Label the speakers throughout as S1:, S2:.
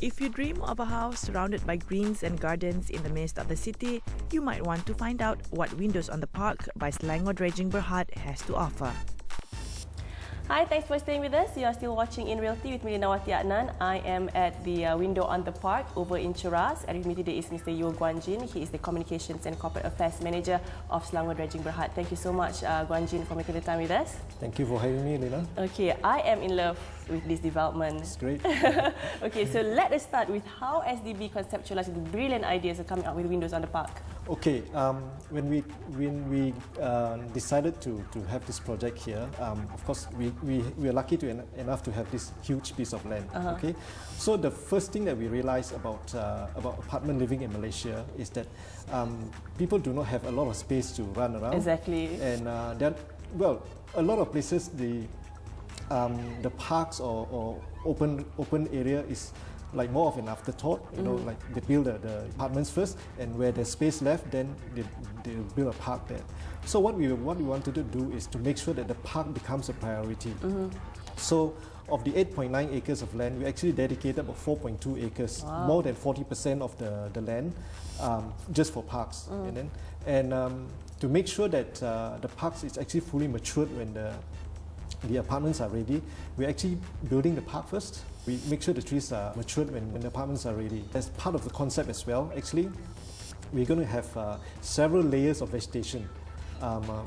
S1: If you dream of a house surrounded by greens and gardens in the midst of the city, you might want to find out what Windows on the Park by Selangor Dredging Berhad has to offer.
S2: Hi, thanks for staying with us. You are still watching in Realty with me, Nawati Adnan. I am at the window on the park over in Cheras. And with me today is Mr. Yeo Guan Jin. He is the Communications and Corporate Affairs Manager of Selangor Dredging Berhad. Thank you so much, Guan Jin, for making the time with us.
S3: Thank you for having me, Lena.
S2: Okay, I am in love with this development.
S3: It's great.
S2: Okay, so let us start with how SDB conceptualized the brilliant ideas of coming up with windows on the park.
S3: Okay, when we decided to have this project here, of course we are lucky enough to have this huge piece of land. Okay, so the first thing that we realized about apartment living in Malaysia is that people do not have a lot of space to run around.
S2: Exactly.
S3: And a lot of places the parks or open area is like more of an afterthought, you know, like they build the apartments first, and where there's space left, then they build a park there. So what we wanted to do is to make sure that the park becomes a priority. So of the 8.9 acres of land, we actually dedicated about 4.2 acres, more than 40% of the land, just for parks. And to make sure that the parks is actually fully matured when the apartments are ready, we're actually building the park first. We make sure the trees are matured when the apartments are ready. As part of the concept as well, actually, we're going to have several layers of vegetation.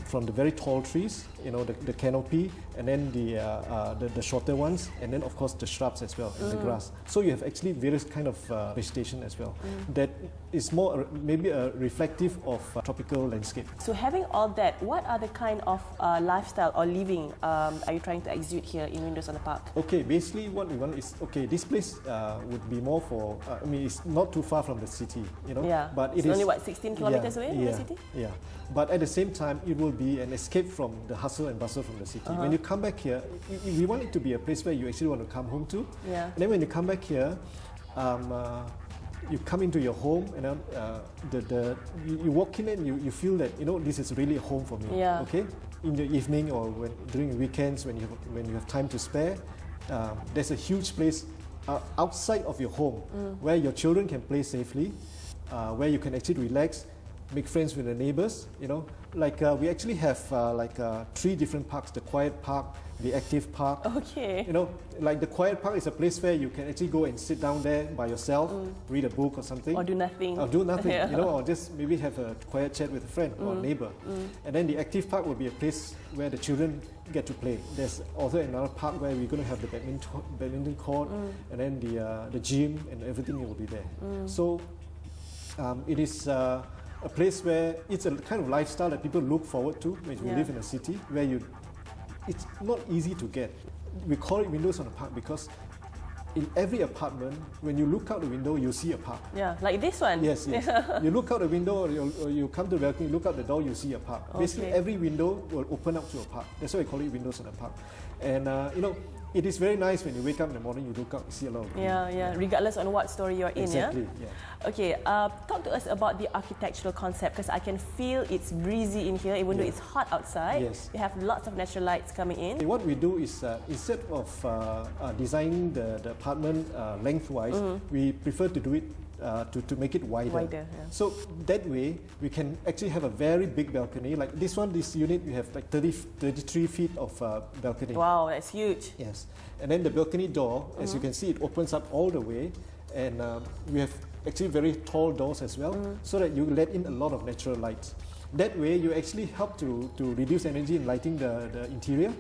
S3: From the very tall trees, you know, the canopy, and then the shorter ones, and then of course the shrubs as well, and the grass. So you have actually various kind of vegetation as well. That is more maybe a reflective of tropical landscape. So
S2: having all that, what are the kind of lifestyle or living are you trying to exude here in Windows on the Park? Okay,
S3: basically what we want is, okay, this place would be more for, I mean, it's not too far from the city, you know.
S2: Yeah,
S3: but
S2: it's only what, 16 kilometers away from the city?
S3: Yeah, but at the same time, it will be an escape from the hustle and bustle from the city. When you come back here, we want it to be a place where you actually want to come home to. And then when you come back here, you come into your home, and you walk in and you feel that, you know, this is really a home for me. Okay, in the evening or during weekends when you have time to spare, there's a huge place outside of your home where your children can play safely, where you can actually relax, make friends with the neighbors, you know. Like we actually have 3 different parks: the quiet park, the active park.
S2: Okay.
S3: You know, like the quiet park is a place where you can actually go and sit down there by yourself, read a book or something.
S2: Or do nothing.
S3: Or do nothing, you know, or just maybe have a quiet chat with a friend or a neighbor. And then the active park will be a place where the children get to play. There's also another park where we're going to have the badminton court, and then the gym, and everything will be there. So it is a place where it's a kind of lifestyle that people look forward to when you live in a city where it's not easy to get. We call it Windows on the Park because in every apartment, when you look out the window, you see a park.
S2: Yeah, like this one.
S3: Yes, yes. You look out the window, or you come to the balcony, look out the door, you see a park. Basically, every window will open up to a park. That's why we call it Windows on the Park. And you know, it is very nice when you wake up in the morning, you look out, you see a lot of green.
S2: Yeah, regardless on what story you're in.
S3: Exactly,
S2: Okay, talk to us about the architectural concept, because I can feel it's breezy in here, even though it's hot outside. You have lots of natural lights coming in.
S3: What we do is, instead of designing the apartment lengthwise, we prefer to do it to make it wider. So that way we can actually have a very big balcony. Like this unit we have like 33 feet of balcony.
S2: Wow, that's huge.
S3: Yes, and then the balcony door, as you can see, it opens up all the way, and we have actually very tall doors as well, so that you let in a lot of natural light. That way you actually help to reduce energy in lighting the interior.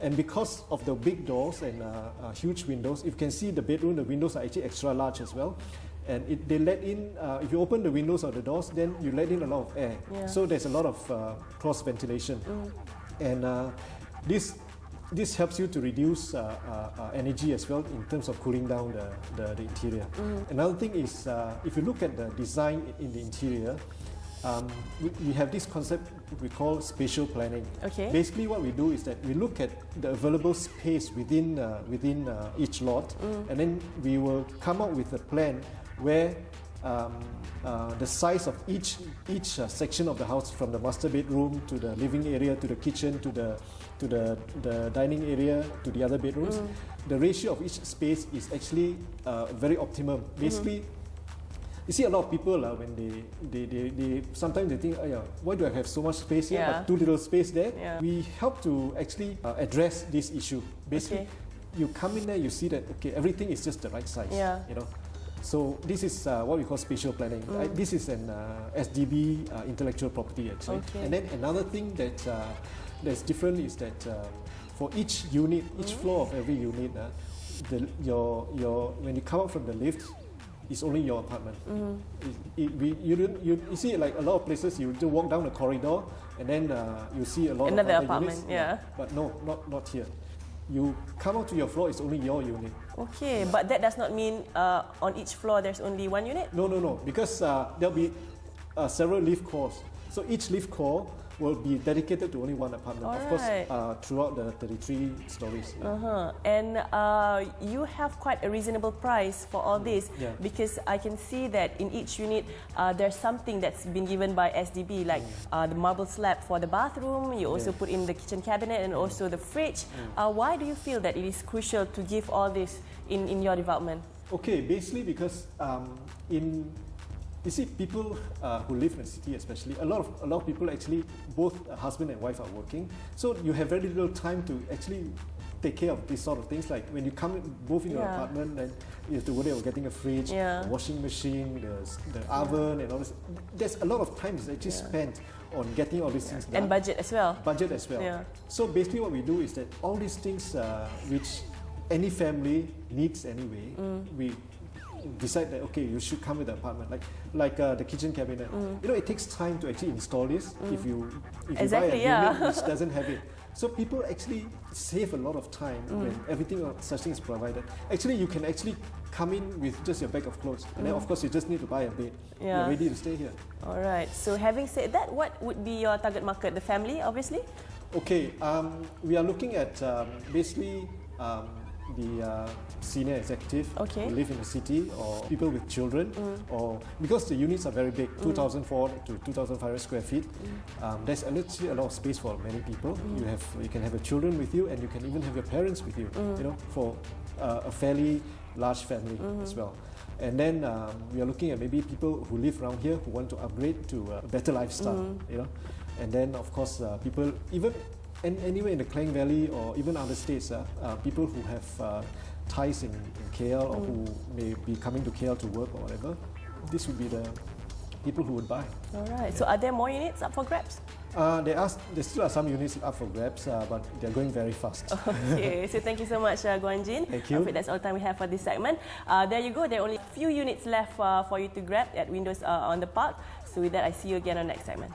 S3: And because of the big doors and huge windows, if you can see the bedroom, the windows are actually extra large as well. And they let in, if you open the windows or the doors, then you let in a lot of air. So there's a lot of cross ventilation. And this helps you to reduce energy as well in terms of cooling down the interior. Another thing is, if you look at the design in the interior, we have this concept we call spatial planning. Basically what we do is that we look at the available space within each lot, and then we will come up with a plan where the size of each section of the house, from the master bedroom to the living area to the kitchen to the dining area to the other bedrooms. The ratio of each space is actually very optimum. Basically, you see a lot of people when they sometimes they think, oh, yeah, why do I have so much space here but too little space there?
S2: Yeah.
S3: We help to actually address this issue. Basically, you come in there, you see that everything is just the right size. You know. So this is what we call spatial planning. This is an SDB intellectual property actually. And then another thing that's different is that for each unit, each floor of every unit, when you come out from the lift, it's only your apartment. You see, like a lot of places, you just walk down the corridor and then you see a lot
S2: another
S3: of other
S2: apartment.
S3: units. But no, not here. You come out to your floor, it's only your unit.
S2: Okay, but that does not mean on each floor there's only one unit?
S3: No, because there'll be several lift cores. So each lift core will be dedicated to only one apartment. Of course, throughout the 33 stories.
S2: And you have quite a reasonable price for all this, because I can see that in each unit there's something that's been given by SDB, like the marble slab for the bathroom. You also put in the kitchen cabinet and also the fridge. Why do you feel that it is crucial to give all this in your development?
S3: Okay, basically because you see, people who live in the city, especially, a lot of people actually, both husband and wife are working, so you have very little time to actually take care of these sort of things. Like when you come both in your apartment, then you have to worry about getting a fridge, a washing machine, the oven, and all this. There's a lot of time is actually spent on getting all these things done.
S2: And budget as well.
S3: Budget as well. So basically, what we do is that all these things which any family needs anyway, we decide that you should come with the apartment, like the kitchen cabinet. You know, it takes time to actually install this. If you buy a unit which doesn't have it, so people actually save a lot of time when everything such thing is provided. Actually, you can actually come in with just your bag of clothes, and then of course you just need to buy a bed. You're ready to stay here. All
S2: right. So having said that, what would be your target market? The family, obviously.
S3: Okay. We are looking at basically the senior executive who live in the city, or people with children, or because the units are very big, 2,400 to 2,500 square feet. There's literally a lot of space for many people. You can have your children with you, and you can even have your parents with you. You know, for a fairly large family as well. And then we are looking at maybe people who live around here who want to upgrade to a better lifestyle. You know, and then of course people even. And anywhere in the Klang Valley or even other states, people who have ties in KL or who may be coming to KL to work or whatever, this would be the people who would buy.
S2: All right. So are there more units up for grabs?
S3: There still are some units up for grabs, but they're going very fast.
S2: Okay. So thank you so much, Guan Jin.
S3: Thank you.
S2: That's all the time we have for this segment. There you go. There are only a few units left for you to grab at Windows on the Park. So with that, I see you again on the next segment.